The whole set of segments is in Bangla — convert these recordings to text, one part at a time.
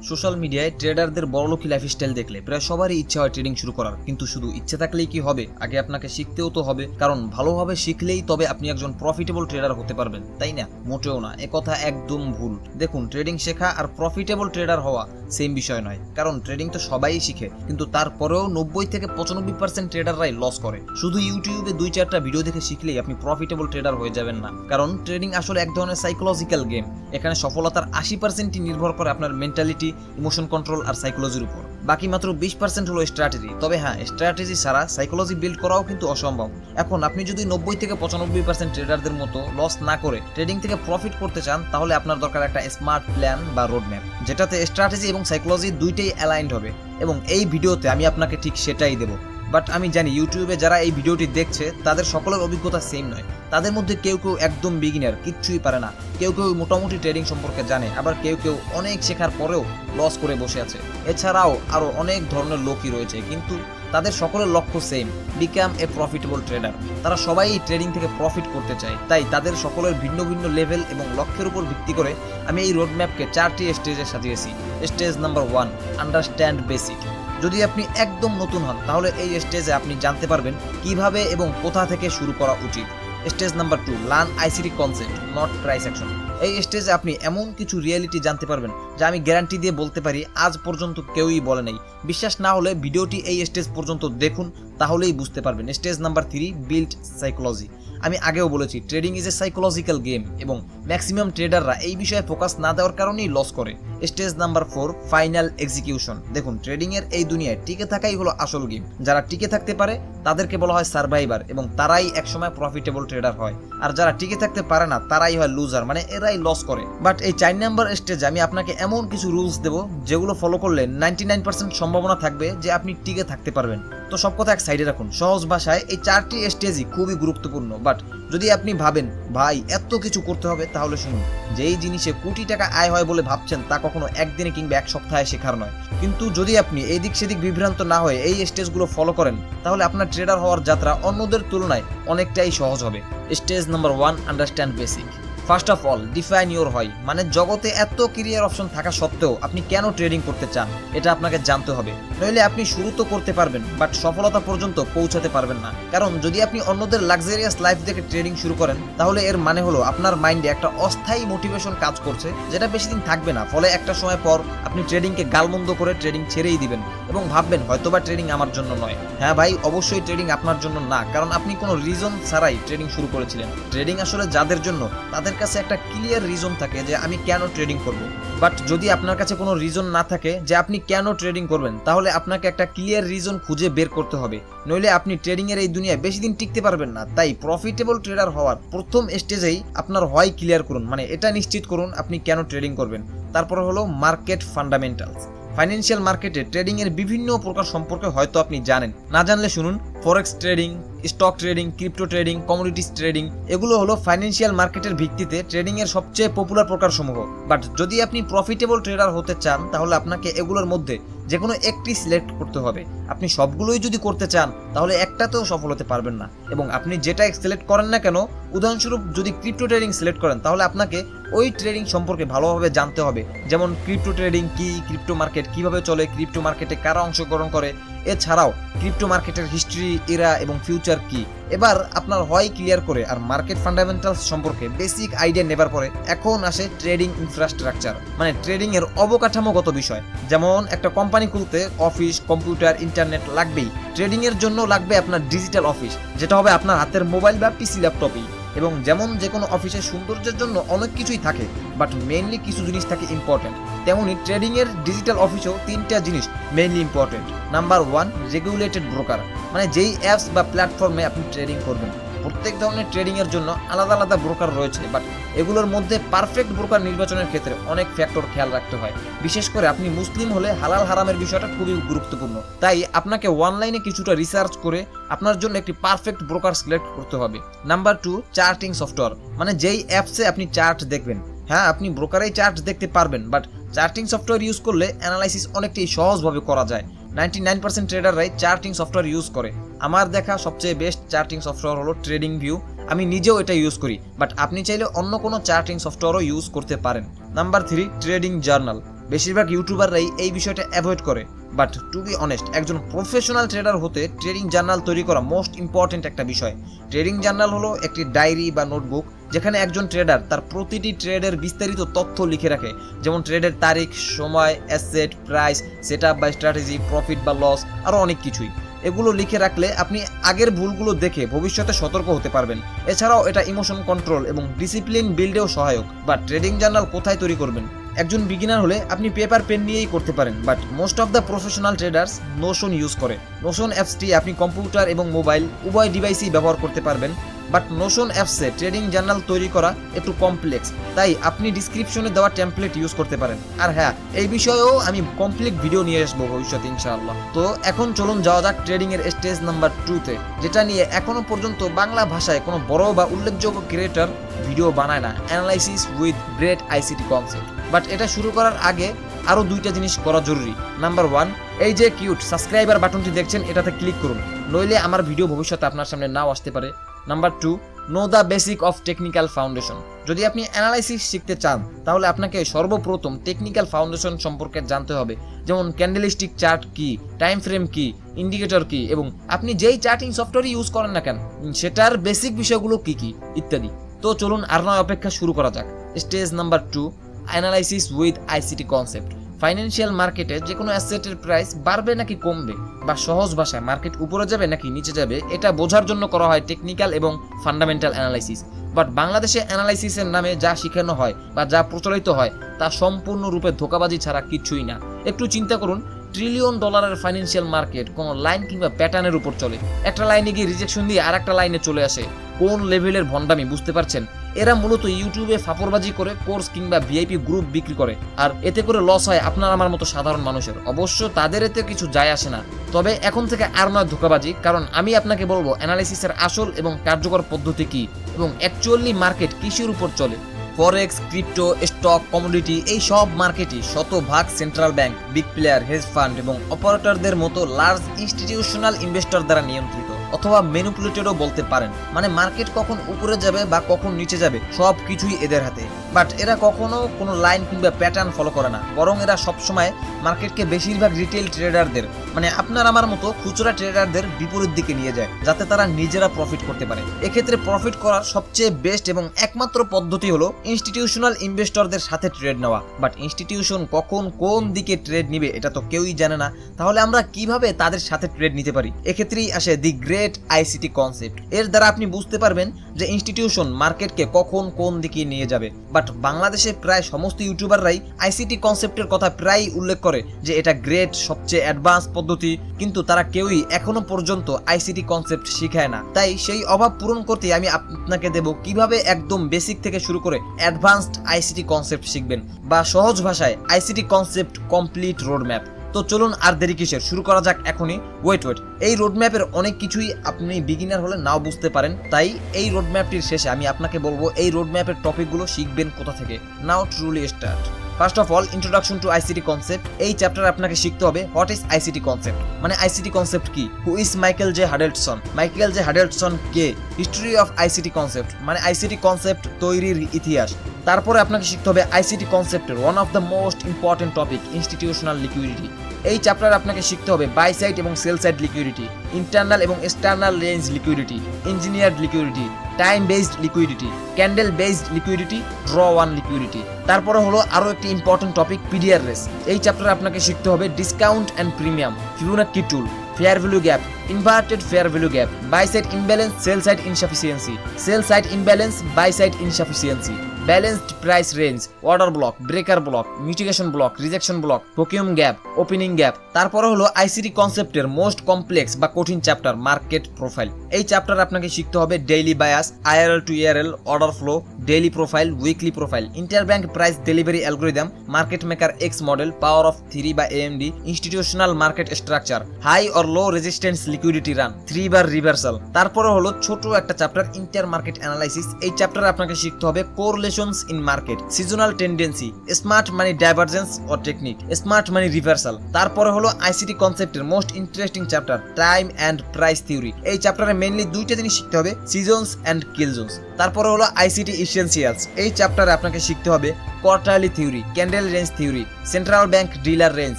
সোশ্যাল মিডিয়ায় ট্রেডারদের বড়লোকি লাইফস্টাইল দেখলে প্রায় সবারই ইচ্ছা হয় ট্রেডিং শুরু করার, কিন্তু শুধু ইচ্ছে থাকলেই কি হবে? আগে আপনাকে শিখতেও তো হবে, কারণ ভালোভাবে শিখলেই তবে আপনি একজন প্রফিটেবল ট্রেডার হতে পারবেন, তাই না? মোটেও না, একথা একদম ভুল। দেখুন, ট্রেডিং শেখা আর প্রফিটেবল ট্রেডার হওয়া সেম বিষয় নয়, কারণ ট্রেডিং তো সবাই শিখে, কিন্তু তারপরেও 90 থেকে 95% ট্রেডাররাই লস করে। শুধু ইউটিউবে 2-4টা ভিডিও দেখে শিখলেই আপনি প্রফিটেবল ট্রেডার হয়ে যাবেন না, কারণ ট্রেডিং আসলে এক ধরনের সাইকোলজিক্যাল গেম। এখানে সফলতার 80%ই নির্ভর করে আপনার মেন্টালিটি, ইমোশন কন্ট্রোল আর সাইকোলজির উপর। বাকি মাত্র 20% হলো স্ট্র্যাটেজি। তবে হ্যাঁ, স্ট্র্যাটেজি ছাড়া সাইকোলজি বিল্ড করাও কিন্তু অসম্ভব। এখন আপনি যদি 90 থেকে 95% ট্রেডারদের মতো লস না করে ট্রেডিং থেকে প্রফিট করতে চান, তাহলে আপনার দরকার একটা স্মার্ট প্ল্যান বা রোডম্যাপ, যেটাতে স্ট্র্যাটেজি এবং সাইকোলজি দুইটাই অ্যালাইন্ড হবে। এবং এই ভিডিওতে আমি আপনাকে ঠিক সেটাই দেবো। বাট আমি জানি ইউটিউবে যারা এই ভিডিওটি দেখছে তাদের সকলের অভিজ্ঞতা সেম নয়। তাদের মধ্যে কেউ কেউ একদম বিগিনার, কিচ্ছুই পারে না, কেউ কেউ মোটামুটি ট্রেডিং সম্পর্কে জানে, আবার কেউ কেউ অনেক শেখার পরেও লস করে বসে আছে। এছাড়াও আরও অনেক ধরনের লোকই রয়েছে, কিন্তু তাদের সকলের লক্ষ্য same, become a profitable tedder. তারা সবাই ট্রেডিং থেকে প্রফিট করতে চায়, তাই তাদের সকলের ভিন্ন ভিন্ন লেভেল এবং লক্ষ্যের উপর ভিত্তি করে আমি এই রোডম্যাপকে 4টি স্টেজে সাজিয়েছি। Stage number 1, understand basic. যদি আপনি একদম নতুন হন, তাহলে এই স্টেজে আপনি জানতে পারবেন কিভাবে এবং কোথা থেকে শুরু করা উচিত। Stage number 2, learn ICT concept, not price action. এই স্টেজে আপনি এমন কিছু রিয়েলিটি জানতে পারবেন যা আমি গ্যারান্টি দিয়ে বলতে পারি আজ পর্যন্ত কেউই বলে নেই। বিশ্বাস না হলে ভিডিওটি এই স্টেজ পর্যন্ত দেখুন, তাহলেই বুঝতে পারবেন। Stage number 3, build psychology. আমি আগেও বলেছি, trading is a psychological game এবং ম্যাক্সিমাম ট্রেডাররা এই বিষয়ে ফোকাস না দেওয়ার কারণেই লস করে। Stage number 4, final execution. দেখুন, ট্রেডিং এর এই দুনিয়ায় টিকে থাকাই হলো আসল গেম। যারা টিকে থাকতে পারে তাদেরকে বলা হয় সার্ভাইভার, এবং তারাই একসময় প্রফিটেবল ট্রেডার হয়। আর যারা টিকে থাকতে পারে না তারাই হয় লুজার, মানে এরাই লস করে। বাট এই 4 নাম্বার স্টেজে আমি আপনাকে এমন কিছু রুলস দেবো যেগুলো ফলো করলে 99% সম্ভাবনা থাকবে যে আপনি টিকে থাকতে পারবেন। তো সব কথা এক সাইডে রাখুন, সহজ ভাষায় এই 4টি স্টেজই খুবই গুরুত্বপূর্ণ। বাট যদি আপনি ভাবেন ভাই এত কিছু করতে হবে, তাহলে শুনুন, যেই জিনিসে কোটি টাকা আয় হয় বলে ভাবছেন তা কখনো একদিনে কিংবা এক সপ্তাহে শেখার নয়। কিন্তু যদি আপনি এই দিক সেদিক বিভ্রান্ত না হয়ে এই স্টেজগুলো ফলো করেন, তাহলে আপনার ট্রেডার হওয়ার যাত্রা অন্যদের তুলনায় অনেকটাই সহজ হবে। Stage number 1, understand basic. First of all, define your হয়, মানে জগতে এত ক্যারিয়ার অপশন থাকা সত্ত্বেও আপনি কেন ট্রেডিং করতে চান এটা আপনাকে জানতে হবে। নইলে আপনি শুরু তো করতে পারবেন, বাট সফলতা পর্যন্ত পৌঁছাতে পারবেন না। কারণ যদি আপনি অন্যদের লাক্সারিয়াস লাইফ দেখে ট্রেডিং শুরু করেন, তাহলে এর মানে হলো আপনার মাইন্ডে একটা অস্থায়ী মোটিভেশন কাজ করছে, যেটা বেশি দিন থাকবে না। ফলে একটা সময় পর আপনি ট্রেডিংকে গালমন্দ করে ট্রেডিং ছেড়েই দিবেন এবং ভাববেন হয়তোবা ট্রেডিং আমার জন্য নয়। হ্যাঁ ভাই, অবশ্যই ট্রেডিং আপনার জন্য না, কারণ আপনি কোনো রিজন ছাড়াই ট্রেডিং শুরু করেছিলেন। ট্রেডিং আসলে যাদের জন্য, তাদের কাছে একটা ক্লিয়ার রিজন থাকে যে আমি কেন ট্রেডিং করব। বাট যদি আপনার কাছে কোনো রিজন না থাকে যে আপনি কেন ট্রেডিং করবেন, তাহলে আপনাকে একটা ক্লিয়ার রিজন খুঁজে বের করতে হবে, নইলে আপনি ট্রেডিং এর এই দুনিয়ায় বেশি দিন টিকতে পারবেন না। তাই প্রফিটেবল ট্রেডার হওয়ার প্রথম স্টেজেই আপনার হয় ক্লিয়ার করুন, মানে এটা নিশ্চিত করুন আপনি কেন ট্রেডিং করবেন। তারপর হলো মার্কেট ফান্ডামেন্টালস। ফাইন্যান্সিয়াল মার্কেটে ট্রেডিং এর বিভিন্ন প্রকার সম্পর্কে হয়তো আপনি জানেন, না জানলে শুনুন। Forex trading, stock trading, crypto trading, commodities trading, এগুলো হলো ফাইন্যান্সিয়াল মার্কেটের ভিত্তিতে ট্রেডিং এর সবচেয়ে পপুলার প্রকারসমূহ। বাট যদি আপনি প্রফিটেবল ট্রেডার হতে চান, তাহলে আপনাকে এগুলোর মধ্যে যে কোনো একটি সিলেক্ট করতে হবে। আপনি সবগুলোই যদি করতে চান, তাহলে একটাতেও সফল হতে পারবেন না। এবং আপনি যেটা সিলেক্ট করেন না কেন, উদাহরণস্বরূপ যদি ক্রিপ্টো ট্রেডিং সিলেক্ট করেন, তাহলে আপনাকে ওই ট্রেডিং সম্পর্কে ভালোভাবে জানতে হবে, যেমন ক্রিপ্টো ট্রেডিং কি, ক্রিপ্টো মার্কেট কিভাবে চলে, ক্রিপ্টো মার্কেটে কারা অংশগ্রহণ করে, এছাড়াও ক্রিপ্টো মার্কেটের হিস্ট্রি, এরা এবং ফিউচার কি। এবার আপনার হয় ক্লিয়ার করে আর মার্কেট ফান্ডামেন্টালস সম্পর্কে বেসিক আইডিয়া নেবার পরে এখন আসে ট্রেডিং ইনফ্রাস্ট্রাকচার, মানে ট্রেডিং এর অবকাঠামোগত বিষয়। যেমন একটা কোম্পানি খুলতে অফিস, কম্পিউটার, ইন্টারনেট লাগবেই। ট্রেডিং এর জন্য লাগবে আপনার ডিজিটাল অফিস, যেটা হবে আপনার হাতের মোবাইল বা পিসি ল্যাপটপই। এবং যেমন যে কোনো অফিসের সৌন্দর্যের জন্য অনেক কিছুই থাকে, বাট মেইনলি কিছু জিনিস থাকে ইম্পর্টেন্ট। তেমনি ট্রেডিং এর ডিজিটাল অফিসেও 3টা জিনিস mainly important. Number 1, regulated broker, মানে যেই অ্যাপস বা প্ল্যাটফর্মে আপনি ট্রেডিং করবেন। প্রত্যেক ধরনের ট্রেডিং এর জন্য আলাদা আলাদা ব্রোকার রয়েছে, বাট এগুলোর মধ্যে পারফেক্ট ব্রোকার নির্বাচনের ক্ষেত্রে অনেক ফ্যাক্টর খেয়াল রাখতে হয়। বিশেষ করে আপনি মুসলিম হলে হালাল হারামের বিষয়টা খুবই গুরুত্বপূর্ণ। তাই আপনাকে অনলাইনে কিছুটা রিসার্চ করে আপনার জন্য একটি পারফেক্ট ব্রোকার সিলেক্ট করতে হবে। নাম্বার 2, চার্টিং সফটওয়্যার, মানে যেই অ্যাপসে আপনি চার্ট দেখবেন। হ্যাঁ, আপনি ব্রোকারেই চার্ট দেখতে পারবেন, বাট চার্টিং সফটওয়্যার ইউজ করলে অ্যানালাইসিস অনেকটাই সহজভাবে করা যায়। 99% ট্রেডাররাই চার্টিং সফটওয়্যার ইউজ করে। আমার দেখা সবচেয়ে বেস্ট চার্টিং সফটওয়্যার হলো ট্রেডিং ভিউ। আমি নিজেও এটা ইউজ করি, বাট আপনি চাইলে অন্য কোনো চার্টিং সফটওয়্যারও ইউজ করতে পারেন। নাম্বার 3, ট্রেডিং জার্নাল, বেশিরভাগ ইউটিউবাররাই এই বিষয়টা অ্যাভয়েড করে। বাট টু বি অনেস্ট, একজন প্রফেশনাল ট্রেডার হতে ট্রেডিং জার্নাল তৈরি করা মোস্ট ইম্পর্টেন্ট একটা বিষয়। ট্রেডিং জার্নাল হলো একটি ডায়েরি বা নোটবুক যেখানে একজন ট্রেডার তার প্রতিটি ট্রেডের বিস্তারিত তথ্য লিখে রাখে, যেমন ট্রেডের তারিখ, সময়, অ্যাসেট, প্রাইস, সেটআপ বা স্ট্র্যাটেজি, প্রফিট বা লস, আরও অনেক কিছুই। এগুলো লিখে রাখলে আপনি আগের ভুলগুলো দেখে ভবিষ্যতে সতর্ক হতে পারবেন। এছাড়াও এটা ইমোশন কন্ট্রোল এবং ডিসিপ্লিন বিল্ডেও সহায়ক। বাট ট্রেডিং জার্নাল কোথায় তৈরি করবেন? একজন বিগিনার হলে আপনি পেপার পেন নিয়েই করতে পারেন, but most of the professional traders Notion use করে। নোশন অ্যাপসটি আপনি কম্পিউটার এবং মোবাইল উভয় ডিভাইসেই ব্যবহার করতে পারবেন। বাট নোশন অ্যাপসে ট্রেডিং জার্নাল তৈরি করা একটু কমপ্লেক্স, তাই আপনি ডিসক্রিপশনে দেওয়া টেমপ্লেট ইউজ করতে পারেন। আর হ্যাঁ, এই বিষয়েও আমি কমপ্লিট ভিডিও নিয়ে আসবো ভবিষ্যতে ইনশাআল্লাহ। তো এখন চলুন যাওয়া যাক ট্রেডিং এর স্টেজ নাম্বার 2-তে, যেটা নিয়ে এখনো পর্যন্ত বাংলা ভাষায় কোনো বড় বা উল্লেখযোগ্য ক্রিয়েটর ভিডিও বানায় না, analysis with great ICT concept. But এটা শুরু করার আগে আরও দুইটা জিনিস করা জরুরি। নাম্বার 1, এই যে কিউট সাবস্ক্রাইবার বাটনটি দেখছেন এটাতে ক্লিক করুন, নইলে আমার ভিডিও ভবিষ্যতে আপনার সামনে নাও আসতে পারে। Number 2, know the basic of technical foundation. যদি আপনি অ্যানালাইসিস শিখতে চান তাহলে আপনাকে সর্বপ্রথম টেকনিক্যাল ফাউন্ডেশন সম্পর্কে জানতে হবে, যেমন ক্যান্ডেলস্টিক চার্ট কি, টাইম ফ্রেম কি, ইন্ডিকেটর কি, এবং আপনি যেই চার্টিং সফটওয়্যার ইউজ করেন না কেন সেটার বেসিক বিষয়গুলো কি কি ইত্যাদি। তো চলুন আর নয় অপেক্ষা, শুরু করা যাক। Stage number 2, analysis with ICT concept. Financial মার্কেটে যে কোনো অ্যাসেটের প্রাইস বাড়বে নাকি কমবে, বা সহজ ভাষায় মার্কেট উপরে যাবে নাকি নিচে যাবে, এটা বোঝার জন্য করা হয় টেকনিক্যাল এবং ফান্ডামেন্টাল অ্যানালাইসিস। বাট বাংলাদেশে অ্যানালাইসিসের নামে যা শেখানো হয় বা যা প্রচলিত হয় তা সম্পূর্ণরূপে ধোঁকাবাজি ছাড়া কিছুই না। একটু চিন্তা করুন, $1 ট্রিলিয়ন ফাইন্যান্সিয়াল মার্কেট কোনো লাইন কিংবা প্যাটার্নের উপর চলে। একটা লাইনে গিয়ে রিজেকশন দিয়ে আর একটা লাইনে চলে আসে। কোন লেভেলের ভণ্ডামি, বুঝতে পারছেন? এরা মূলত ইউটিউবে ফাপড়বাজি করে কোর্স কিংবা ভিআইপি গ্রুপ বিক্রি করে, আর এতে করে লস হয় আপনার আমার মতো সাধারণ মানুষের। অবশ্য তাদের এতে কিছু যায় আসে না। তবে এখন থেকে আর নয় ধোঁকাবাজি, কারণ আমি আপনাকে বলবো অ্যানালাইসিসের আসল এবং কার্যকর পদ্ধতি কি এবং অ্যাকচুয়ালি মার্কেট কিসের উপর চলে। ফরেক্স, ক্রিপ্টো, স্টক, কমোডিটি, এই সব মার্কেটই শতভাগ central bank, big player, hedge fund এবং অপারেটরদের মতো লার্জ ইনস্টিটিউশনাল ইনভেস্টর দ্বারা নিয়ন্ত্রিত, অথবা ম্যানিপুলেটেডও বলতে পারেন। মানে মার্কেট কখন উপরে যাবে বা কখন নিচে যাবে সব কিছুই এদের হাতে। বাট এরা কখনো কোনো লাইন কিংবা প্যাটার্ন ফলো করে না, বরং এরা সবসময় মার্কেটকে বেশিরভাগ রিটেল ট্রেডারদের, মানে আপনার আমার মতো খুচরা ট্রেডারদের বিপরীত দিকে নিয়ে যায়, যাতে তারা নিজেরা প্রফিট করতে পারে। এক্ষেত্রে প্রফিট করার সবচেয়ে বেস্ট এবং একমাত্র পদ্ধতি হলো ইনস্টিটিউশনাল ইনভেস্টরদের সাথে ট্রেড নেওয়া। বাট ইনস্টিটিউশন কখন কোন দিকে ট্রেড নিবে এটা তো কেউই জানে না, তাহলে আমরা কিভাবে তাদের সাথে ট্রেড নিতে পারি? এক্ষেত্রেই আসে দি গ্রেট আইসিটি কনসেপ্ট। এর দ্বারা আপনি বুঝতে পারবেন যে ইনস্টিটিউশন মার্কেটকে কখন কোন দিকে নিয়ে যাবে। বাট বাংলাদেশে প্রায় সমস্ত ইউটিউবাররাই আইসিটি কনসেপ্টের কথা প্রায় উল্লেখ করে যে এটা গ্রেট, সবচেয়ে অ্যাডভান্স পদ্ধতি, কিন্তু তারা কেউই এখনো পর্যন্ত আইসিটি কনসেপ্ট শিখায় না। তাই সেই অভাব পূরণ করতে আমি আপনাকে দেব কিভাবে একদম বেসিক থেকে শুরু করে অ্যাডভান্সড আইসিটি কনসেপ্ট শিখবেন, বা সহজ ভাষায় আইসিটি কনসেপ্ট কমপ্লিট রোডম্যাপ। তো চলুন আর দেরি কিসের, শুরু করা যাক এখনই। ওয়েট, এই রোডম্যাপের অনেক কিছুই আপনি বিগিনার হলে নাও বুঝতে পারেন, তাই এই রোডম্যাপটির শেষে আমি আপনাকে বলবো এই রোডম্যাপের টপিকগুলো শিখবেন কোথা থেকে। Now truly start. First of all, introduction to ICT concept. এই চ্যাপ্টারে আপনাকে শিখতে হবে হোয়াট ইজ আইসিটি কনসেপ্ট, মানে আইসিটি কনসেপ্ট কি। Who is Michael J Huddleston, Michael J Huddleston কে। হিস্ট্রি অফ আইসিটি কনসেপ্ট, মানে আইসিটি কনসেপ্ট তৈরির ইতিহাস। তারপরে আপনাকে শিখতে হবে আইসিটি কনসেপ্টের one of the most important topic, institutional liquidity. এই চ্যাপ্টারে আপনাকে শিখতে হবে বাই সাইড এবং সেল সাইড লিকুইডিটি, ইন্টারনাল এবং external range liquidity, engineered liquidity, time based liquidity, candle based liquidity, draw one liquidity. তারপরে হলো আরও একটি ইম্পর্টেন্ট টপিক, পিডিআর রেস। এই চ্যাপ্টারে আপনাকে শিখতে হবে discount and premium, Fibonacci tool, fair value gap, inverted fair value gap, buy side imbalance, sell side insufficiency, sell side imbalance, buy side insufficiency, balanced price range, order block, breaker block, mitigation block, rejection block, vacuum gap, opening gap. তারপরে হলো আইসিটি কনসেপ্টের মোস্ট কমপ্লেক্স বা কঠিন চ্যাপ্টার, মার্কেট প্রোফাইল। এই চ্যাপ্টার আপনাকে শিখতে হবে daily bias, IRL to ERL, order flow, daily profile, weekly profile, ইন্টারব্যাংক price delivery algorithm, market maker X model, power of 3 বা AMD, institutional market structure, high or low resistance liquidity run, 3 bar reversal. তারপরে হলো ছোট একটা চ্যাপ্টার, ইন্টার মার্কেট অ্যানালাইসিস। এই চ্যাপ্টারে আপনাকে শিখতে হবে correlation fluctuations in market, seasonal tendency, smart money divergence or technique, smart money reversal. তারপরে হলো আইসিটি কনসেপ্টের most interesting chapter time and price theory. এই চ্যাপ্টারে মেইনলি দুইটা জিনিস শিখতে হবে, সিজনস অ্যান্ড কিল জোনস। তারপরে হলো আইসিটি এসেনশিয়ালস। এই চ্যাপ্টারে আপনাকে শিখতে হবে quarterly theory, candle range theory, central bank dealer range,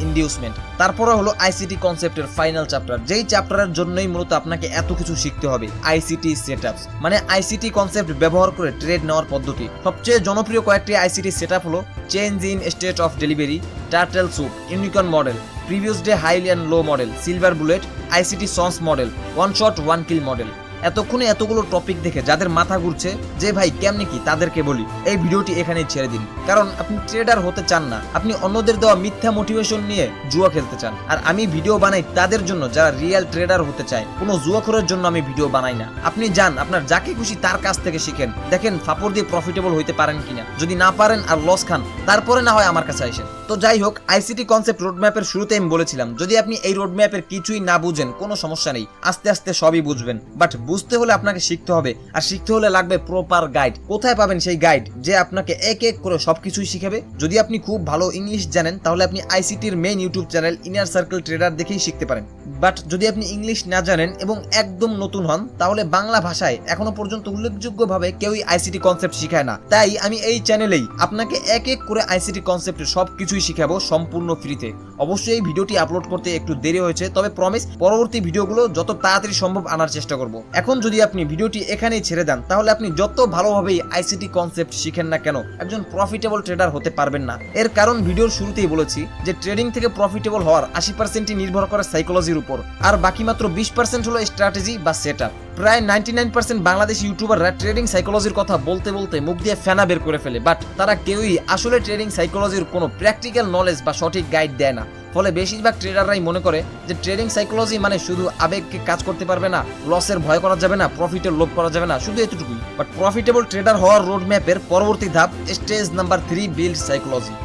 inducement. তারপরে হলো আইসিটি কনসেপ্টের ফাইনাল চ্যাপ্টার, যেই চ্যাপ্টারের জন্যই মূলত আপনাকে এত কিছু শিখতে হবে, আইসিটি সেটআপস, মানে আইসিটি কনসেপ্ট ব্যবহার করে ট্রেড নেওয়ার পদ্ধতি। সবচেয়ে জনপ্রিয় কয়েকটি আইসিটি সেটআপ হলো change in state of delivery, turtle soup, unicorn model, previous day high and low model, silver bullet, ICT sons model, one shot one kill model. এতক্ষণে এতগুলো টপিক দেখে যাদের মাথা ঘুরছে যে ভাই কেমনে কি, তাদেরকে বলি এই ভিডিওটি এখানেই ছেড়ে দিন। কারণ আপনি ট্রেডার হতে চান না, আপনি অন্যদের দেওয়া মিথ্যা মোটিভেশন নিয়ে জুয়া খেলতে চান। আর আমি ভিডিও বানাই তাদের জন্য যারা রিয়েল ট্রেডার হতে চায়, কোনো জুয়াখোরের জন্য আমি ভিডিও বানাই না। আপনি যান, আপনার যাকে খুশি তার কাছ থেকে শিখেন, দেখেন ফাপড় দিয়ে প্রফিটেবল হইতে পারেন কিনা। যদি না পারেন আর লস খান, তারপরে না হয় আমার কাছে আসেন। তো যাই হোক, আইসিটি কনসেপ্ট রোডম্যাপের শুরুতে আমি বলেছিলাম যদি আপনি এই রোডম্যাপের কিছুই না বুঝেন কোনো সমস্যা নেই, আস্তে আস্তে সবই বুঝবেন। বাট বুঝতে হলে আপনাকে শিখতে হবে, আর শিখতে হলে লাগবে প্রপার গাইড। কোথায় পাবেন সেই গাইড যে আপনাকে এক এক করে সবকিছুই শিখাবে? যদি আপনি খুব ভালো ইংলিশ জানেন তাহলে আপনি আইসিটির main YouTube channel inner circle trader দেখেই শিখতে পারেন। বাট যদি আপনি ইংলিশ না জানেন এবং একদম নতুন হন, তাহলে বাংলা ভাষায় এখনো পর্যন্ত উল্লেখযোগ্যভাবে কেউই আইসিটি কনসেপ্ট শিখায় না। তাই আমি এই চ্যানেলেই আপনাকে এক এক করে আইসিটি কনসেপ্টের সবকিছুই শিখাবো সম্পূর্ণ ফ্রিতে। অবশ্যই এই ভিডিওটি আপলোড করতে একটু দেরি হয়েছে, তবে প্রমিস পরবর্তী ভিডিওগুলো যত তাড়াতাড়ি সম্ভব আনার চেষ্টা করব। এখন যদি আপনি ভিডিওটি এখানেই ছেড়ে দেন, তাহলে আপনি যত ভালোভাবেই আইসিটি কনসেপ্ট শিখেন না কেন একজন প্রফিটেবল ট্রেডার হতে পারবেন না। এর কারণ ভিডিওর শুরুতেই বলেছি যে ট্রেডিং থেকে প্রফিটেবল হওয়ার 80%ই নির্ভর করে সাইকোলজির উপর, আর বাকি মাত্র 20% হলো স্ট্র্যাটেজি বা সেটআপ। প্রায় 99% বাংলাদেশি ইউটিউবাররা ট্রেডিং সাইকোলজির কথা বলতে বলতে মুখ দিয়ে ফেনা বের করে ফেলে, বাট তারা কেউই আসলে ট্রেডিং সাইকোলজির কোনো প্র্যাকটিক্যাল নলেজ বা সঠিক গাইড দেয় না। ফলে বেশিরভাগ ট্রেডাররাই মনে করে যে ট্রেডিং সাইকোলজি মানে শুধু আবেগকে কাজ করতে পারবে না, লসের ভয় করা যাবে না, প্রফিটের লোভ করা যাবে না, শুধু এতটুকুই। বাট প্রফিটেবল ট্রেডার হওয়ার রোড ম্যাপের পরবর্তী ধাপ স্টেজ নাম্বার 3, বিল্ড সাইকোলজি।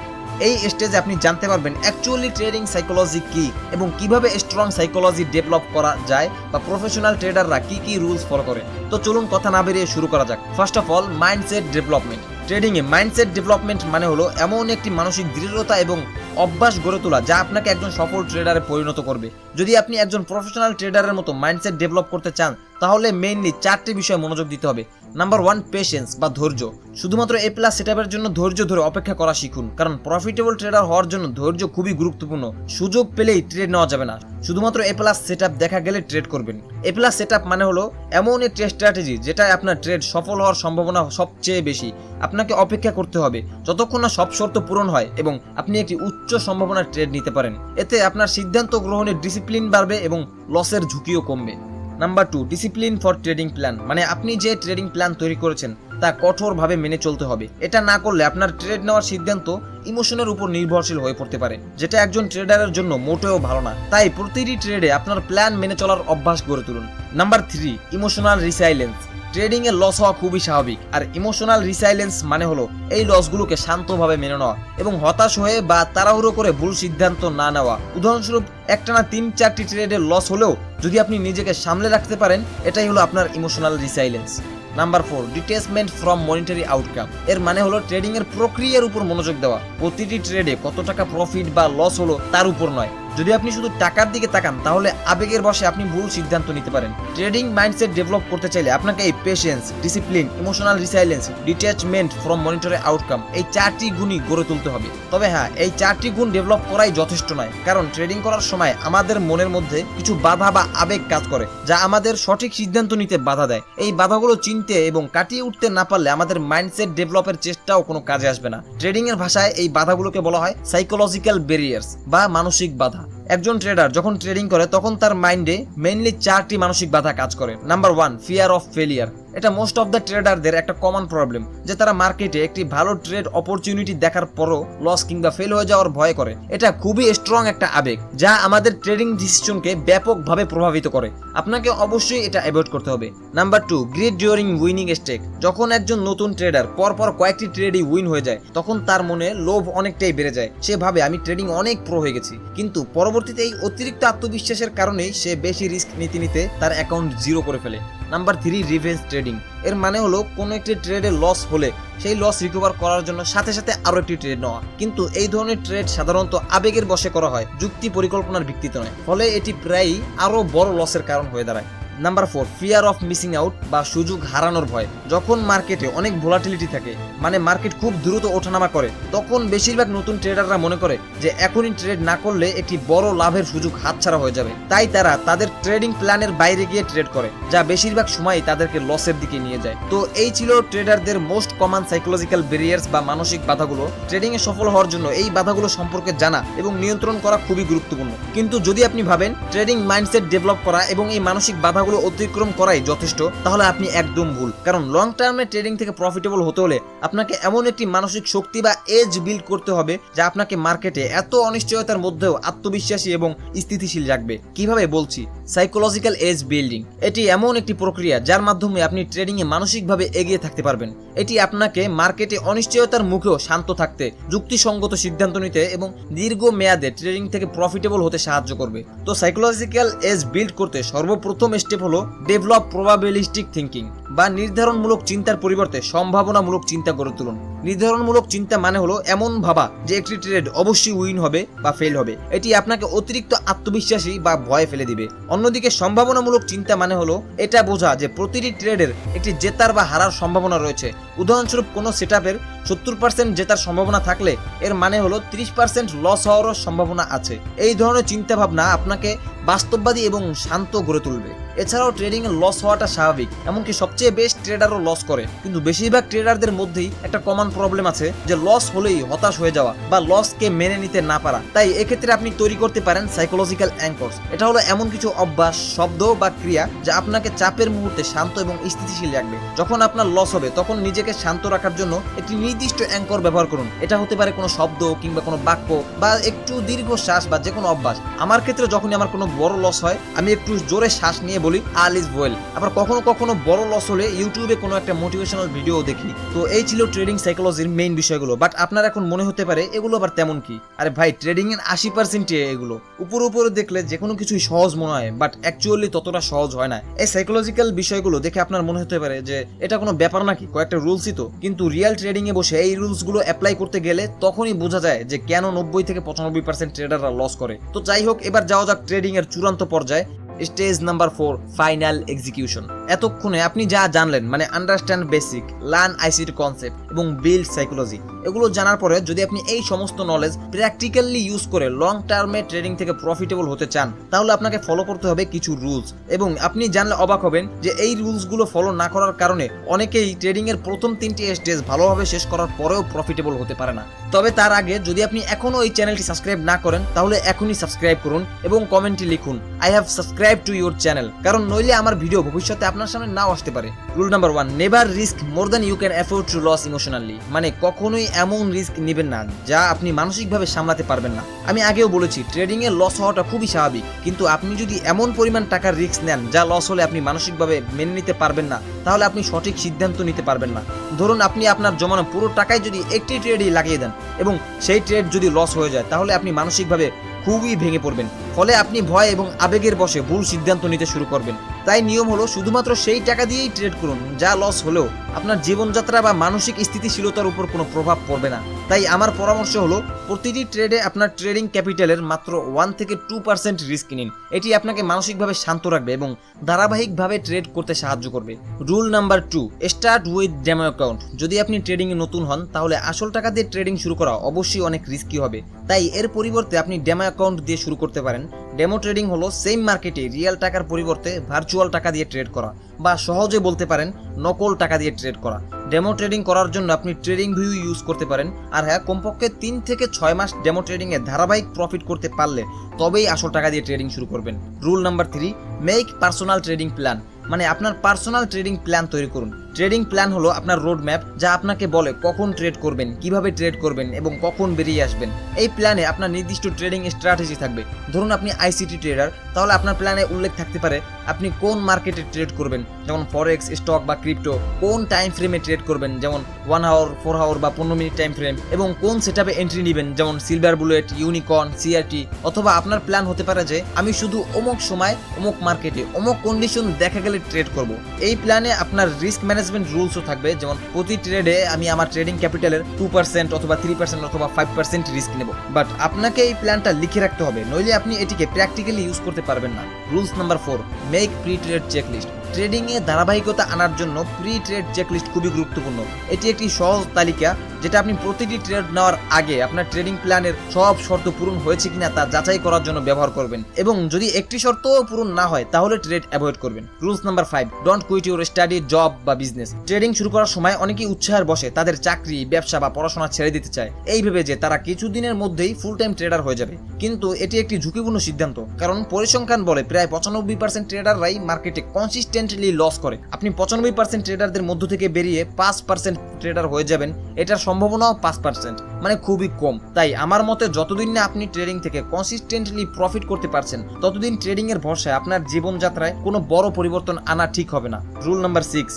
এই স্টেজে আপনি জানতে পারবেন অ্যাকচুয়ালি ট্রেডিং সাইকোলজি কি এবং কিভাবে স্ট্রং সাইকোলজি ডেভেলপ করা যায় বা প্রফেশনাল ট্রেডাররা কি কি রুলস ফলো করে। তো চলুন কথা না বেরিয়ে শুরু করা যাক। First of all, mindset development. Trading A mindset development মানে হলো এমন একটি মানসিক দৃঢ়তা এবং অভ্যাস গড়ে তোলা যা আপনাকে একজন সফল ট্রেডারে পরিণত করবে। যদি আপনি একজন প্রফেশনাল ট্রেডারের মতো মাইন্ডসেট ডেভেলপ করতে চান, তাহলে মেইনলি 4টি বিষয়ে মনোযোগ দিতে হবে। নাম্বার 1, পেশেন্স বা ধৈর্য। শুধুমাত্র এ প্লাস সেটআপের জন্য ধৈর্য ধরে অপেক্ষা করা শিখুন, কারণ প্রফিটেবল ট্রেডার হওয়ার জন্য ধৈর্য খুবই গুরুত্বপূর্ণ। সুযোগ পেলেই ট্রেড নেওয়া যাবে না, শুধুমাত্র এ প্লাস সেটআপ দেখা গেলে ট্রেড করবেন। এ প্লাস সেটআপ মানে হলো এমন একটি স্ট্র্যাটেজি যেটায় আপনার ট্রেড সফল হওয়ার সম্ভাবনা সবচেয়ে বেশি। আপনাকে অপেক্ষা করতে হবে যতক্ষণ না সব শর্ত পূরণ হয় এবং আপনি একটি উচ্চ সম্ভাবনার ট্রেড নিতে পারেন। এতে আপনার সিদ্ধান্ত গ্রহণের ডিসিপ্লিন বাড়বে এবং লসের ঝুঁকিও কমবে। Number 2, discipline for trading plan. মানে আপনি যে ট্রেডিং প্ল্যান তৈরি করেছেন তা কঠোরভাবে মেনে চলতে হবে। এটা না করলে আপনার ট্রেড নেওয়ার সিদ্ধান্ত ইমোশনের উপর নির্ভরশীল হয়ে পড়তে পারে, যেটা একজন ট্রেডারের জন্য মোটেও ভালো না। তাই প্রতিটি ট্রেডে আপনার প্ল্যান মেনে চলার অভ্যাস গড়ে তুলুন। Number 3, emotional resilience. ট্রেডিং এ লস হওয়া খুবই স্বাভাবিক, আর ইমোশনাল রিসাইলেন্স মানে হলো এই লসগুলোকে শান্তভাবে মেনে নেওয়া এবং হতাশ হয়ে বা তাড়াহুড়ো করে ভুল সিদ্ধান্ত না নেওয়া। উদাহরণস্বরূপ, একটানা 3-4টি ট্রেডে লস হলেও যদি আপনি নিজেকে সামলে রাখতে পারেন, এটাই হলো আপনার emotional resilience. Number 4, detachment from monetary outcome. এর মানে হলো ট্রেডিং এর প্রক্রিয়ার উপর মনোযোগ দেওয়া। প্রতিটি ট্রেডে কত টাকা প্রফিট বা লস হলো তার উপর নয়। যদি আপনি শুধু টাকার দিকে তাকান, তাহলে আবেগের বশে আপনি ভুল সিদ্ধান্ত নিতে পারেন। ট্রেডিং মাইন্ডসেট ডেভেলপ করতে চাইলে আপনাকে এই patience, discipline, emotional resilience, detachment from monetary outcome এই 4টি গুণই গড়ে তুলতে হবে। তবে হ্যাঁ, এই 4টি গুণ ডেভেলপ করাই যথেষ্ট নয়, কারণ ট্রেডিং করার সময় আমাদের মনের মধ্যে কিছু বাধা বা আবেগ কাজ করে যা আমাদের সঠিক সিদ্ধান্ত নিতে বাধা দেয়। এই বাধাগুলো চিনতে এবং কাটিয়ে উঠতে না পারলে আমাদের মাইন্ডসেট ডেভেলপের চেষ্টাও কোনো কাজে আসবে না। ট্রেডিং এর ভাষায় এই বাধাগুলোকে বলা হয় সাইকোলজিক্যাল ব্যারিয়ার্স বা মানসিক বাধা। একজন ট্রেডার যখন ট্রেডিং করে তখন তার মাইন্ডে মেইনলি 4টি মানসিক বাধা কাজ করে। Number 1, fear of failure. এটা মোস্ট অফ দ্য ট্রেডারদের একটা কমন প্রবলেম যে তারা মার্কেটে একটি ভালো ট্রেড অপরচুনিটি দেখার পরও লস কিংবা ফেল হয়ে যাওয়ার ভয় করে। এটা খুবই স্ট্রং একটা আবেগ যা আমাদের ট্রেডিং ডিসিশনকে ব্যাপকভাবে প্রভাবিত করে। আপনাকে অবশ্যই এটা অ্যাভয়েড করতে হবে। Number 2, greed during winning streak. যখন একজন নতুন ট্রেডার পরপর কয়েকটি ট্রেডই উইন হয়ে যায়, তখন তার মনে লোভ অনেকটাই বেড়ে যায়। সে ভাবে আমি ট্রেডিং অনেক প্রো হয়ে গেছি, কিন্তু পরবর্তীতে এই অতিরিক্ত আত্মবিশ্বাসের কারণেই সে বেশি রিস্ক নিতে তার অ্যাকাউন্ট জিরো করে ফেলে। Number 3, revenge trading. এর মানে হলো কোনো একটি ট্রেডে লস হলে সেই লস রিকভার করার জন্য সাথে সাথে আরো একটি ট্রেড নেওয়া। কিন্তু এই ধরনের ট্রেড সাধারণত আবেগের বশে করা হয়, যুক্তি পরিকল্পনার ভিত্তিতে নয়, ফলে এটি প্রায়ই আরো বড় লসের কারণ হয়ে দাঁড়ায়। Number 4, fear of missing out বা সুযোগ হারানোর ভয়। যখন মার্কেটে অনেক ভোলাটিলিটি থাকে, মানে মার্কেট খুব দ্রুত ওঠানামা করে, তখন বেশিরভাগ নতুন ট্রেডাররা মনে করে যে এখনই ট্রেড না করলে একটি বড় লাভের সুযোগ হাতছাড়া হয়ে যাবে। তাই তারা তাদের ট্রেডিং প্ল্যানের বাইরে গিয়ে ট্রেড করে, যা বেশিরভাগ সময় তাদেরকে লসের দিকে নিয়ে যায়। তো এই ছিল ট্রেডারদের মোস্ট কমন সাইকোলজিক্যাল ব্যারিয়ার্স বা মানসিক বাধাগুলো। ট্রেডিং এ সফল হওয়ার জন্য এই বাধাগুলো সম্পর্কে জানা এবং নিয়ন্ত্রণ করা খুবই গুরুত্বপূর্ণ। কিন্তু যদি আপনি ভাবেন ট্রেডিং মাইন্ডসেট ডেভেলপ করা এবং এই মানসিক বাধাগুলো অতিক্রম করাই যথেষ্ট, তাহলে আপনি একদম ভুল। কারণ লং টার্মে ট্রেডিং থেকে প্রফিটেবল হতে হলে আপনাকে এমন একটি মানসিক শক্তি বা এজ বিল্ড করতে হবে যা আপনাকে মার্কেটে এত অনিশ্চয়তার মধ্যেও আত্মবিশ্বাসী এবং স্থিতিশীল রাখবে। কিভাবে বলছি, সাইকোলজিক্যাল এজ বিল্ডিং। এটি এমন একটি প্রক্রিয়া যার মাধ্যমে আপনি ট্রেডিং এ মানসিকভাবে এগিয়ে থাকতে পারবেন। এটি আপনাকে মার্কেটে অনিশ্চয়তার মুখেও শান্ত থাকতে, যুক্তিসঙ্গত সিদ্ধান্ত নিতে এবং দীর্ঘ মেয়াদে ট্রেডিং থেকে প্রফিটেবল হতে সাহায্য করবে। তো সাইকোলজিক্যাল এজ বিল্ড করতে সর্বপ্রথম স্টেপ হলো ডেভেলপ প্রবাবিলিস্টিক থিঙ্কিং বা নির্ধারণমূলক চিন্তার পরিবর্তে সম্ভাবনামূলক চিন্তা গড়ে তুলুন। নির্ধারণমূলক চিন্তা মানে হলো এমন ভাবা যে একটি ট্রেড অবশ্যই উইন হবে বা ফেল হবে। এটি আপনাকে অতিরিক্ত আত্মবিশ্বাসী বা ভয় ফেলে দিবে। অন্যদিকে সম্ভাবনামূলক চিন্তা মানে হলো এটা বোঝা যে প্রতিটি ট্রেডের একটি জেতার বা হারার সম্ভাবনা রয়েছে। উদাহরণস্বরূপ কোনো সেটআপের 70% জেতার সম্ভাবনা থাকলে এর মানে হলো 30% লস হওয়ারও সম্ভাবনা আছে। এই ধরনের চিন্তা ভাবনা আপনাকে বাস্তববাদী এবং শান্ত গড়ে তুলবে। এছাড়াও ট্রেডিং এ লস হওয়াটা স্বাভাবিক, এমনকি সবচেয়ে বেস্ট ট্রেডারও লস করে। কিন্তু বেশিরভাগ ট্রেডারদের মধ্যেই একটা কমন প্রবলেম আছে, যে লস হলেই হতাশ হয়ে যাওয়া বা লসকে মেনে নিতে না পারা। তাই এক্ষেত্রে আপনি তৈরি করতে পারেন সাইকোলজিক্যাল অ্যাঙ্কর্স। এটা হলো এমন কিছু অভ্যাস, শব্দ বা ক্রিয়া যা আপনাকে চাপের মুহূর্তে শান্ত এবং স্থিতিশীল রাখবে। যখন আপনার লস হবে তখন নিজেকে শান্ত রাখার জন্য একটি নির্দিষ্ট অ্যাঙ্কর ব্যবহার করুন। এটা হতে পারে কোনো শব্দ কিংবা কোনো বাক্য বা একটু দীর্ঘ শ্বাস বা যে কোনো অভ্যাস। আমার ক্ষেত্রে যখনই আমার কোনো বড় লস হয় আমি একটু জোরে শ্বাস নিয়ে বলি অল ইজ ওয়েল। আবার কখনো কখনো বড় লস হলে ইউটিউবে কোনো একটা মোটিভেশনাল ভিডিও দেখি। তো এই ছিল ট্রেডিং সাইকোলজির মেইন বিষয়গুলো। বাট আপনার এখন মনে হতে পারে এগুলো আবার তেমন কি? আরে ভাই, ট্রেডিং এর 80% এগুলো। উপরে দেখলে যে কোনো কিছুই সহজ মনে হয়, বাট অ্যাকচুয়ালি ততটা সহজ হয় না। এই সাইকোলজিক্যাল বিষয়গুলো দেখে আপনার মনে হতে পারে যে এটা কোনো ব্যাপার নাকি, কয়েকটা রুলসই তো। কিন্তু রিয়েল ট্রেডিং এ বসে এই রুলস গুলো অ্যাপ্লাই করতে গেলে তখনই বোঝা যায় যে কেন 90 থেকে 95% ট্রেডাররা লস করে। তো যাই হোক, এবার যাওয়া যাক ট্রেডিং এর চূড়ান্ত পর্যায়ে। Stage number 4, final execution. এতক্ষণে আপনি যা জানলেন, মানে understand basic, learn ICT concept এবং বিল্ড সাইকোলজি, এগুলো জানার পরে যদি আপনি এই সমস্ত নলেজ প্র্যাকটিক্যালি ইউজ করে লং টার্মে ট্রেডিং থেকে প্রফিটেবল হতে চান, তাহলে আপনাকে ফলো করতে হবে কিছু রুলস। এবং আপনি জানলে অবাক হবেন যে এই রুলসগুলো ফলো না করার কারণে অনেকেই ট্রেডিং এর প্রথম 3টি স্টেজ ভালোভাবে শেষ করার পরেও প্রফিটেবল হতে পারে না। তবে তার আগে যদি আপনি এখনো এই চ্যানেলটি সাবস্ক্রাইব না করেন, তাহলে এখনই সাবস্ক্রাইব করুন এবং কমেন্টে লিখুন I have subscribe to your channel. কারণ নইলে আমার ভিডিও ভবিষ্যতে আপনার সামনে নাও আসতে পারে। Rule number 1, never risk more than you can afford to lose emotionally. মানে কখনোই এমন রিস্ক নেবেন না যা আপনি মানসিকভাবে সামলাতে পারবেন না। আমি আগেও বলেছি ট্রেডিং এ লস হওয়াটা খুবই স্বাভাবিক, কিন্তু আপনি যদি এমন পরিমাণ টাকার রিস্ক নেন যা লস হলে আপনি মানসিকভাবে মেনে নিতে পারবেন না, তাহলে আপনি সঠিক সিদ্ধান্ত নিতে পারবেন না। ধরুন আপনি আপনার জমানো পুরো টাকায় যদি একটি ট্রেডই লাগিয়ে দেন এবং সেই ট্রেড যদি লস হয়ে যায়, তাহলে আপনি মানসিকভাবে খুবই ভেঙে পড়বেন। ফলে আপনি ভয় এবং আবেগের বশে ভুল সিদ্ধান্ত নিতে শুরু করবেন। তাই নিয়ম হলো শুধুমাত্র সেই টাকা দিয়েই ট্রেড করুন যা লস হলেও আপনার জীবনযাত্রা বা মানসিক স্থিতিশীলতার উপর কোনো প্রভাব পড়বে না। তাই আমার পরামর্শ হলো প্রতিটি ট্রেডে আপনার ট্রেডিং ক্যাপিটালের মাত্র 1 থেকে 2% রিস্ক নিন। এটি আপনাকে মানসিকভাবে শান্ত রাখবে এবং ধারাবাহিকভাবে ট্রেড করতে সাহায্য করবে। Rule number 2, start with demo account. যদি আপনি ট্রেডিং এ নতুন হন, তাহলে আসল টাকা দিয়ে ট্রেডিং শুরু করা অবশ্যই অনেক রিস্কি হবে। তাই এর পরিবর্তে আপনি ডেমো অ্যাকাউন্ট দিয়ে শুরু করতে পারেন। ডেমো ট্রেডিং হলো সেম মার্কেটে রিয়েল টাকার পরিবর্তে ভার্চুয়াল টাকা দিয়ে ট্রেড করা, বা সহজে বলতে পারেন নকল টাকা দিয়ে ট্রেড করা। ডেমো ট্রেডিং করার জন্য আপনি ট্রেডিং ভিউ ইউজ করতে পারেন। আর হ্যাঁ, কমপক্ষে 3 থেকে 6 মাস ডেমো ট্রেডিং এ ধারাবাহিক প্রফিট করতে পারলে তবেই আসল টাকা দিয়ে ট্রেডিং শুরু করবেন। Rule number 3, make personal trading plan. মানে আপনার পার্সোনাল ট্রেডিং প্ল্যান তৈরি করুন। ট্রেডিং প্ল্যান হলো আপনার রোড ম্যাপ, যা আপনাকে বলে কখন ট্রেড করবেন, কিভাবে ট্রেড করবেন এবং কখন বেরিয়ে আসবেন। এই প্ল্যানে আপনার নির্দিষ্ট ট্রেডিং স্ট্র্যাটেজি থাকবে। ধরুন আপনি আইসিটি ট্রেডার, তাহলে আপনার প্ল্যানে উল্লেখ থাকতে পারে আপনি কোন মার্কেটে ট্রেড করবেন, যেমন ফরেক্স, স্টক বা ক্রিপ্টো, কোন টাইম ফ্রেমে ট্রেড করবেন, যেমন 1 আওয়ার, 4 আওয়ার বা 15 মিনিট টাইম ফ্রেম, এবং কোন সেটআপে এন্ট্রি নেবেন, যেমন সিলভার বুলেট, ইউনিকর্ন, সিআরটি। অথবা আপনার প্ল্যান হতে পারে যে আমি শুধু অমুক সময় অমুক মার্কেটে অমুক কন্ডিশন দেখা গেলে ট্রেড করব। এই প্ল্যানে আপনার রিস্ক ম্যানেজমেন্ট রুলসও থাকবে, যেমন প্রতি ট্রেডে আমি আমার ট্রেডিং ক্যাপিটালের 2% অথবা 3% অথবা 5% রিস্ক নেব। বাট আপনাকে এই প্ল্যানটা লিখে রাখতে হবে, নইলে আপনি এটিকে প্র্যাকটিক্যালি ইউজ করতে পারবেন না। Rules number 4, make pre trade checklist. Trading এ ধারাবাহিকতা আনার জন্য প্রি ট্রেড চেকলিস্ট খুবই গুরুত্বপূর্ণ। এটি একটি সহজ তালিকা যেটা আপনি প্রতিটি ট্রেড নেওয়ার আগে আপনার ট্রেডিং প্ল্যানের সব শর্ত পূরণ হয়েছে কিনা তা যাচাই করার জন্য ব্যবহার করবেন, এবং যদি একটি শর্ত পূরণ না হয় তাহলে ট্রেড অ্যাভয়েড করবেন। Rules number 5, don't quit your study, job বা বিজনেস। ট্রেডিং শুরু করার সময় অনেকেই উৎসাহের বসে তাদের চাকরি, ব্যবসা বা পড়াশোনা ছেড়ে দিতে চায়, এই ভেবে যে তারা কিছুদিনের মধ্যেই ফুল টাইম ট্রেডার হয়ে যাবে। কিন্তু এটি একটি ঝুঁকিপূর্ণ সিদ্ধান্ত, কারণ পরিসংখ্যান বলে প্রায় 95% ট্রেডাররাই মার্কেটে কনসিস্টেন্টলি লস করে। আপনি 95% ট্রেডারদের মধ্য থেকে বেরিয়ে 5% ট্রেডার হয়ে যাবেন, এটার সম্ভাবনাও 5%, মানে খুবই কম। তাই আমার মতে যতদিন না আপনি ট্রেডিং থেকে কনসিস্টেন্টলি প্রফিট করতে পারছেন, ততদিন ট্রেডিং এর ভরসায় আপনার জীবনযাত্রায় কোনো বড় পরিবর্তন আনা ঠিক হবে না। Rule number 6,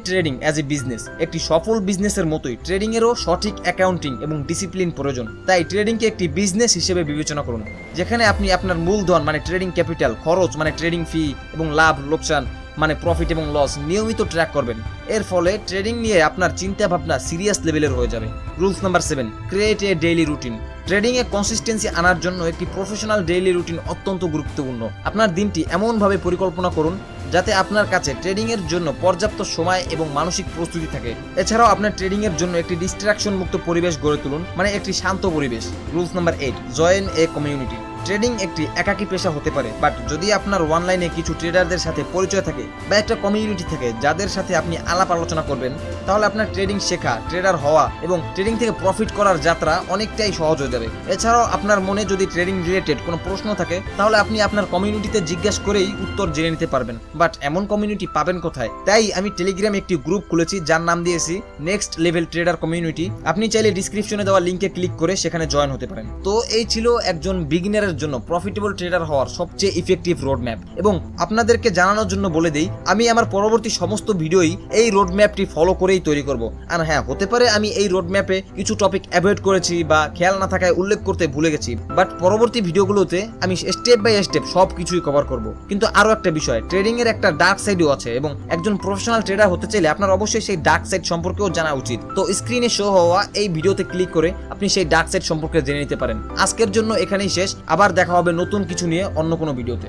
trading as a business. একটি সফল বিজনেসের মতোই ট্রেডিং এরও সঠিক অ্যাকাউন্টিং এবং ডিসিপ্লিন প্রয়োজন। তাই ট্রেডিংকে একটি বিজনেস হিসেবে বিবেচনা করুন, যেখানে আপনি আপনার মূলধন মানে ট্রেডিং ক্যাপিটাল, খরচ মানে ট্রেডিং ফি এবং লাভ লোকসান মানে প্রফিট এবং লস নিয়মিত ট্র্যাক করবেন। এর ফলে ট্রেডিং নিয়ে আপনার চিন্তা ভাবনা সিরিয়াস লেভেলের হয়ে যাবে। Rules number 7, create a daily routine. Trading A consistency আনার জন্য একটি প্রফেশনাল ডেইলি রুটিন অত্যন্ত গুরুত্বপূর্ণ। আপনার দিনটি এমনভাবে পরিকল্পনা করুন যাতে আপনার কাছে ট্রেডিং এর জন্য পর্যাপ্ত সময় এবং মানসিক প্রস্তুতি থাকে। এছাড়াও আপনার ট্রেডিং এর জন্য একটি ডিস্ট্রাকশন মুক্ত পরিবেশ গড়ে তুলুন, মানে একটি শান্ত পরিবেশ। Rules number 8, join a community. Trading একটি একাকী পেশা হতে পারে, বাট যদি আপনার অনলাইনে কিছু ট্রেডারদের সাথে পরিচয় থাকে বা একটা কমিউনিটি থাকে যাদের সাথে আপনি আলাপ আলোচনা করবেন, তাহলে আপনার ট্রেডিং শেখা, ট্রেডার হওয়া এবং ট্রেডিং থেকে প্রফিট করার যাত্রা অনেকটাই সহজ হয়ে যাবে। এছাড়াও আপনার মনে যদি ট্রেডিং রিলেটেড কোনো প্রশ্ন থাকে, তাহলে আপনি আপনার কমিউনিটিতে জিজ্ঞাসা করেই উত্তর জেনে নিতে পারবেন। বাট এমন কমিউনিটি পাবেন কোথায়? তাই আমি টেলিগ্রামে একটি গ্রুপ খুলেছি যার নাম দিয়েছি নেক্সট লেভেল ট্রেডার কমিউনিটি। আপনি চাইলে ডিসক্রিপশনে দেওয়া লিঙ্কে ক্লিক করে সেখানে জয়েন হতে পারেন। তো এই ছিল একজন বিগিনারের জন্য প্রফিটেবল ট্রেডার হওয়ার সবচেয়ে ইফেক্টিভ রোড ম্যাপ। এবং আপনাদেরকে জানানোর জন্য বলে দেই, আমি আমার পরবর্তী সমস্ত ভিডিওই এই রোড ম্যাপটি ফলো করেই তৈরি করব। আর হ্যাঁ, হতে পারে আমি এই রোড ম্যাপে কিছু টপিক অ্যাভয়েড করেছি বা খেয়াল না থাকায় উল্লেখ করতে ভুলে গেছি, বাট পরবর্তী ভিডিওগুলোতে আমি স্টেপ বাই স্টেপ সব কিছুই কভার করব। কিন্তু আরো একটা বিষয়, ট্রেডিং এর একটা ডার্ক সাইডও আছে, এবং একজন প্রফেশনাল ট্রেডার হতে চাইলে আপনার অবশ্যই সেই ডার্ক সাইড সম্পর্কেও জানা উচিত। তো স্ক্রিনে শো হওয়া এই ভিডিওতে ক্লিক করে আপনি সেই ডার্ক সাইড সম্পর্কে জেনে নিতে পারেন। আজকের জন্য এখানেই শেষ, আবার দেখা হবে নতুন কিছু নিয়ে অন্য কোনো ভিডিওতে।